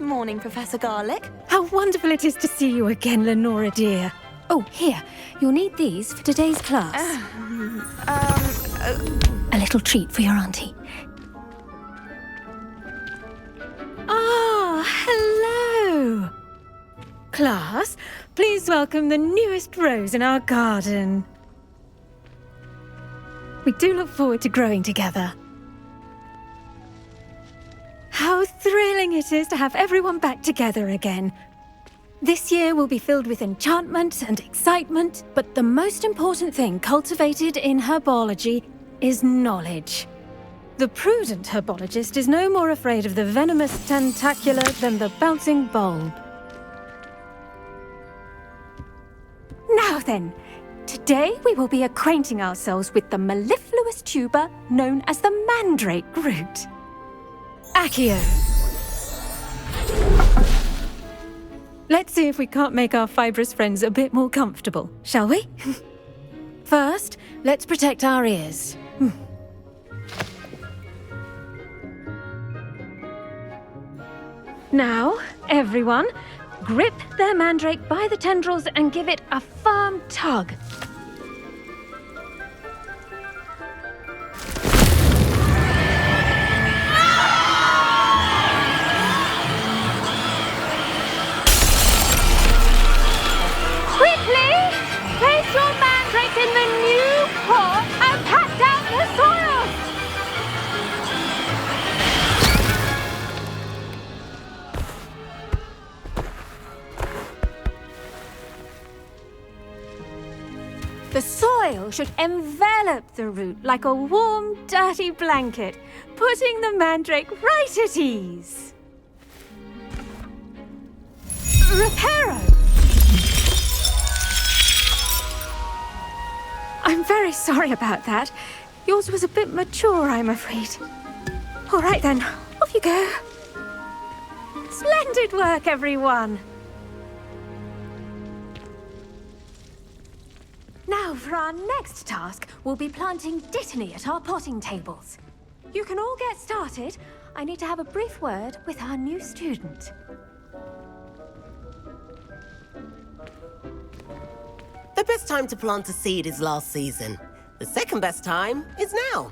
morning, Professor Garlick. How wonderful it is to see you again, Lenora dear. Oh, here, you'll need these for today's class. A little treat for your auntie. Ah, hello! Class, please welcome the newest rose in our garden. We do look forward to growing together. How thrilling it is to have everyone back together again. This year will be filled with enchantment and excitement, but the most important thing cultivated in herbology is knowledge. The prudent herbologist is no more afraid of the venomous tentacula than the bouncing bulb. Now then, today we will be acquainting ourselves with the mellifluous tuber known as the mandrake root. Accio. Let's see if we can't make our fibrous friends a bit more comfortable, shall we? First, let's protect our ears. Now, everyone, grip their mandrake by the tendrils and give it a firm tug. Place your mandrake in the new pot and pat down the soil! The soil should envelop the root like a warm, dirty blanket, putting the mandrake right at ease. Reparo! I'm very sorry about that. Yours was a bit mature, I'm afraid. All right then, off you go. Splendid work, everyone. Now, for our next task, we'll be planting dittany at our potting tables. You can all get started. I need to have a brief word with our new student. The best time to plant a seed is last season. The second best time is now.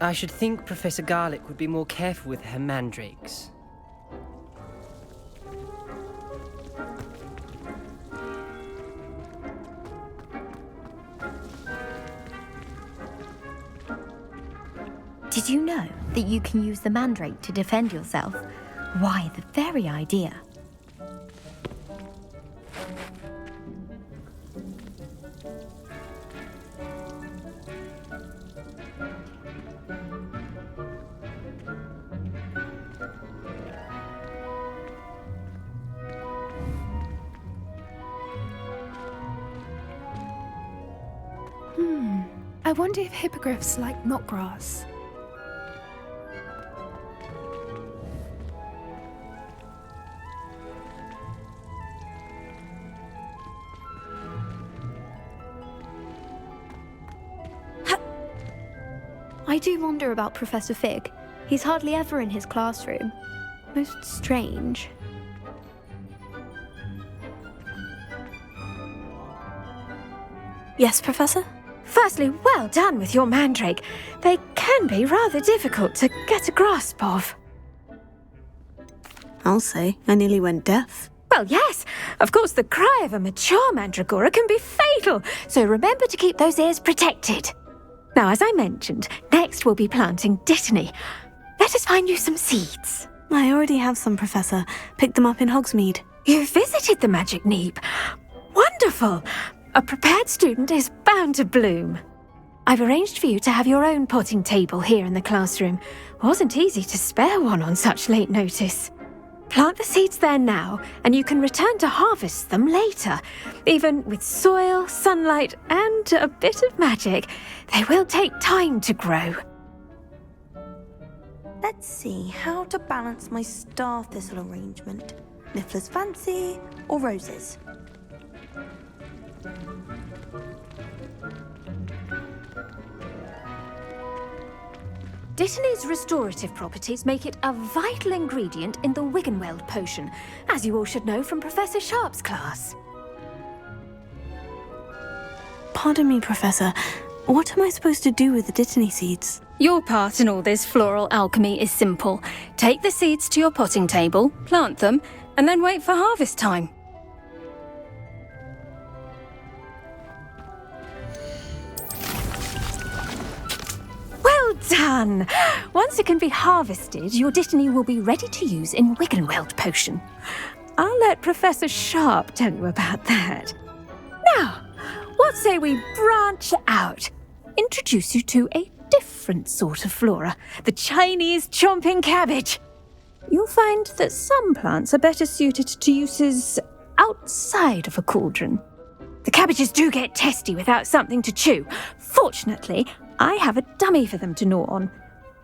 I should think Professor Garlick would be more careful with her mandrakes. Did you know that you can use the mandrake to defend yourself? Why, the very idea. I wonder if hippogriffs like knotgrass. I do wonder about Professor Fig. He's hardly ever in his classroom. Most strange. Yes, Professor? Firstly, well done with your mandrake. They can be rather difficult to get a grasp of. I'll say, I nearly went deaf. Well, yes. Of course, the cry of a mature mandragora can be fatal, so remember to keep those ears protected. Now, as I mentioned, next we'll be planting dittany. Let us find you some seeds. I already have some, Professor. Picked them up in Hogsmeade. You visited the Magic Neep. Wonderful. A prepared student is bound to bloom. I've arranged for you to have your own potting table here in the classroom. Wasn't easy to spare one on such late notice. Plant the seeds there now, and you can return to harvest them later. Even with soil, sunlight, and a bit of magic, they will take time to grow. Let's see how to balance my star thistle arrangement. Niffler's Fancy or roses? Dittany's restorative properties make it a vital ingredient in the Wiggenweld potion, as you all should know from Professor Sharp's class. Pardon me, Professor. What am I supposed to do with the Dittany seeds? Your part in all this floral alchemy is simple. Take the seeds to your potting table, plant them, and then wait for harvest time. Well done! Once it can be harvested, your Dittany will be ready to use in Wiggenweld potion. I'll let Professor Sharp tell you about that. Now, what say we branch out? Introduce you to a different sort of flora, the Chinese chomping cabbage. You'll find that some plants are better suited to uses outside of a cauldron. The cabbages do get testy without something to chew. Fortunately, I have a dummy for them to gnaw on.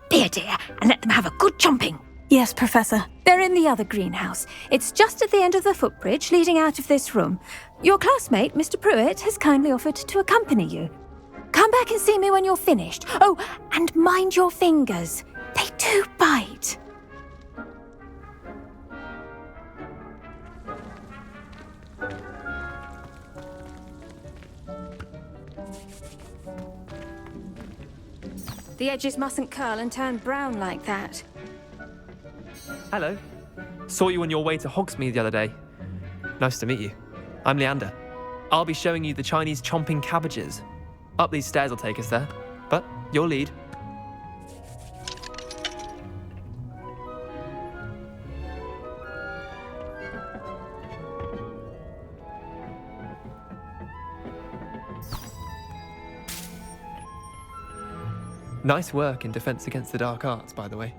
Be a dear and let them have a good chomping. Yes, Professor. They're in the other greenhouse. It's just at the end of the footbridge leading out of this room. Your classmate, Mr. Pruitt, has kindly offered to accompany you. Come back and see me when you're finished. Oh, and mind your fingers. They do bite. The edges mustn't curl and turn brown like that. Hello. Saw you on your way to Hogsmeade the other day. Nice to meet you. I'm Leander. I'll be showing you the Chinese chomping cabbages. Up these stairs will take us there, but you'll lead. Nice work in Defense Against the Dark Arts, by the way.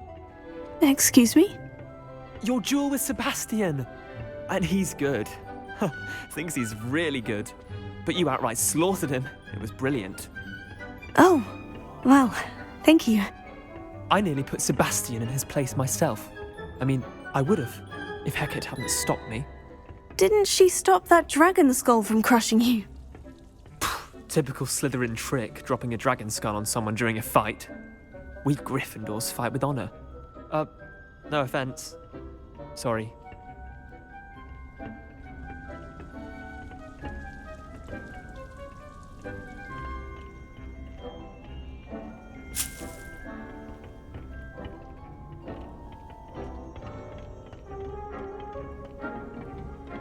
Excuse me? Your duel with Sebastian! And he's good. Thinks he's really good. But you outright slaughtered him. It was brilliant. Oh, well, thank you. I nearly put Sebastian in his place myself. I mean, I would have, if Hecate hadn't stopped me. Didn't she stop that dragon skull from crushing you? Typical Slytherin trick, dropping a dragon skull on someone during a fight. We Gryffindors fight with honor. No offense. Sorry.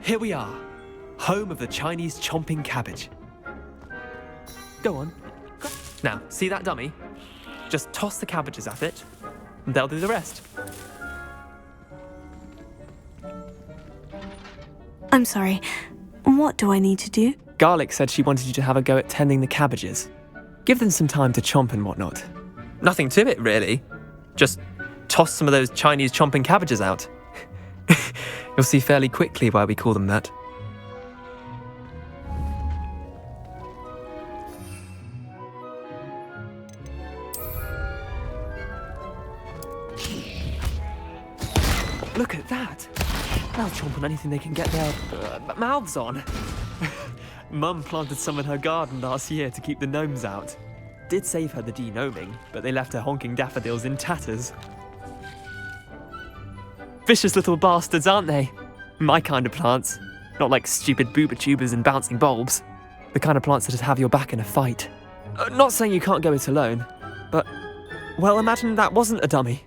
Here we are, home of the Chinese chomping cabbage. Go on. Now, see that dummy? Just toss the cabbages at it, and they'll do the rest. I'm sorry. What do I need to do? Garlic said she wanted you to have a go at tending the cabbages. Give them some time to chomp and whatnot. Nothing to it, really. Just toss some of those Chinese chomping cabbages out. You'll see fairly quickly why we call them that. Look at that! They'll chomp on anything they can get their mouths on. Mum planted some in her garden last year to keep the gnomes out. Did save her the de-gnoming, but they left her honking daffodils in tatters. Vicious little bastards, aren't they? My kind of plants. Not like stupid booba tubers and bouncing bulbs. The kind of plants that'd have your back in a fight. Not saying you can't go it alone, but, well, imagine that wasn't a dummy.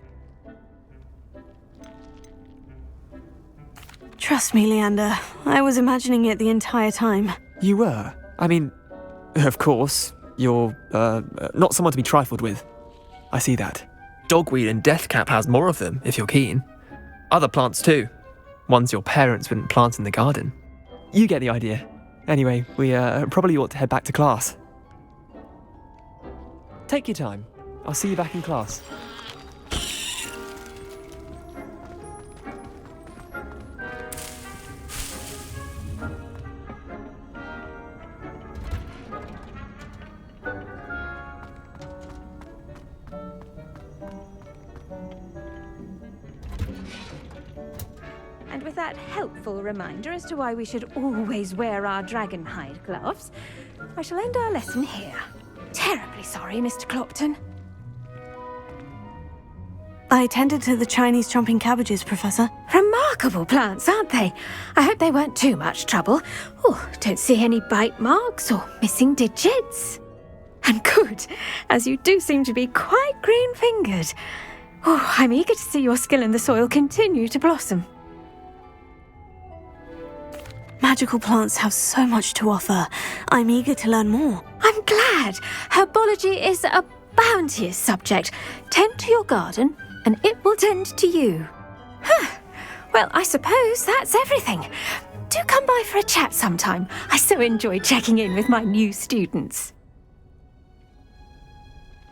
Trust me, Leander. I was imagining it the entire time. You were? I mean, of course, you're, not someone to be trifled with. I see that. Dogweed and deathcap has more of them, if you're keen. Other plants too. Ones your parents wouldn't plant in the garden. You get the idea. Anyway, we probably ought to head back to class. Take your time. I'll see you back in class. And with that helpful reminder as to why we should always wear our dragon hide gloves, I shall end our lesson here. Terribly sorry, Mr. Clopton. I tended to the Chinese chomping cabbages, Professor. Remarkable plants, aren't they? I hope they weren't too much trouble. Oh, don't see any bite marks or missing digits. And good, as you do seem to be quite green-fingered. Oh, I'm eager to see your skill in the soil continue to blossom. Magical plants have so much to offer. I'm eager to learn more. I'm glad. Herbology is a bounteous subject. Tend to your garden, and it will tend to you. Huh. Well, I suppose that's everything. Do come by for a chat sometime. I so enjoy checking in with my new students.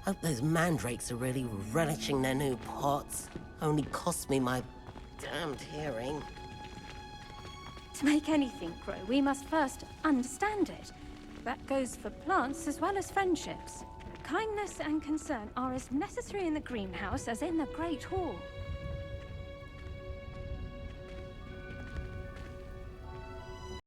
Hope those mandrakes are really relishing their new pots. Only cost me my damned hearing. To make anything grow, we must first understand it. That goes for plants as well as friendships. Kindness and concern are as necessary in the greenhouse as in the Great Hall.